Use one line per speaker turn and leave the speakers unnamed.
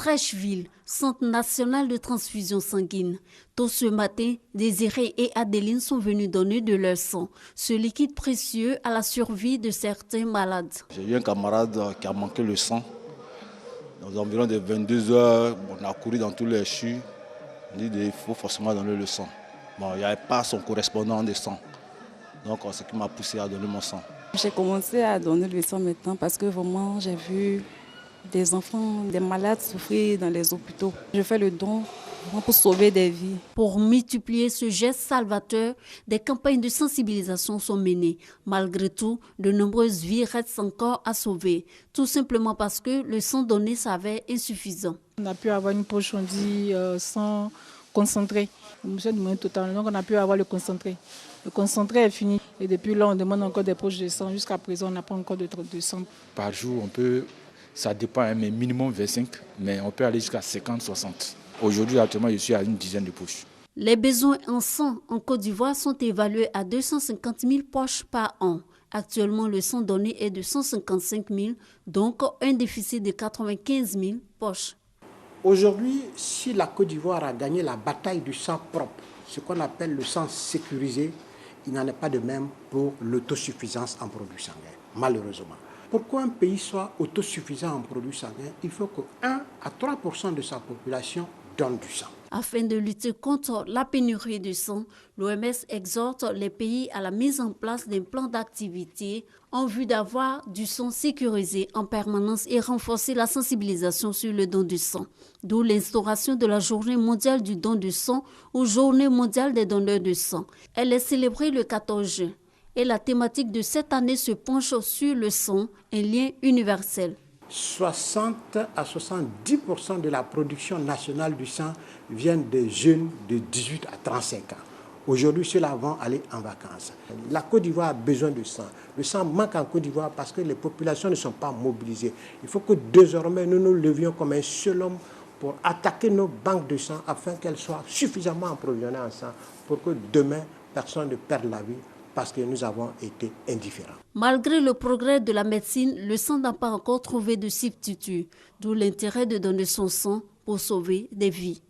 Fraîcheville, Centre national de transfusion sanguine. Tôt ce matin, Désiré et Adeline sont venus donner de leur sang, ce liquide précieux à la survie de certains malades.
J'ai eu un camarade qui a manqué le sang. Dans environ de 22 heures, on a couru dans tous les CHU. On dit qu'il faut forcément donner le sang. Bon, il n'y avait pas son correspondant de sang. Donc c'est ce qui m'a poussé à donner mon sang.
J'ai commencé à donner le sang maintenant parce que vraiment j'ai vu des enfants, des malades souffrir dans les hôpitaux. Je fais le don pour sauver des vies.
Pour multiplier ce geste salvateur, des campagnes de sensibilisation sont menées. Malgré tout, de nombreuses vies restent encore à sauver, tout simplement parce que le sang donné s'avère insuffisant.
On a pu avoir une poche, on dit, sang concentré. Monsieur demandé total, donc on a pu avoir le concentré. Le concentré est fini et depuis là on demande encore des poches de sang. Jusqu'à présent on n'a pas encore de sang.
Par jour on peut, ça dépend, mais minimum 25, mais on peut aller jusqu'à 50-60. Aujourd'hui actuellement je suis à une dizaine de poches.
Les besoins en sang en Côte d'Ivoire sont évalués à 250 000 poches par an. Actuellement le sang donné est de 155 000, donc un déficit de 95 000 poches.
Aujourd'hui, si la Côte d'Ivoire a gagné la bataille du sang propre, ce qu'on appelle le sang sécurisé, il n'en est pas de même pour l'autosuffisance en produits sanguins, malheureusement. Pourquoi un pays soit autosuffisant en produits sanguins? Il faut que 1 à 3% de sa population donne du sang.
Afin de lutter contre la pénurie de sang, l'OMS exhorte les pays à la mise en place d'un plan d'activité en vue d'avoir du sang sécurisé en permanence et renforcer la sensibilisation sur le don de sang. D'où l'instauration de la Journée mondiale du don de sang ou Journée mondiale des donneurs de sang. Elle est célébrée le 14 juin et la thématique de cette année se penche sur le sang, un lien universel.
60 à 70% de la production nationale du sang viennent des jeunes de 18 à 35 ans. Aujourd'hui, ceux-là vont aller en vacances. La Côte d'Ivoire a besoin de sang. Le sang manque en Côte d'Ivoire parce que les populations ne sont pas mobilisées. Il faut que désormais nous nous levions comme un seul homme pour attaquer nos banques de sang afin qu'elles soient suffisamment approvisionnées en sang pour que demain, personne ne perde la vie parce que nous avons été indifférents.
Malgré le progrès de la médecine, le sang n'a pas encore trouvé de substitut, d'où l'intérêt de donner son sang pour sauver des vies.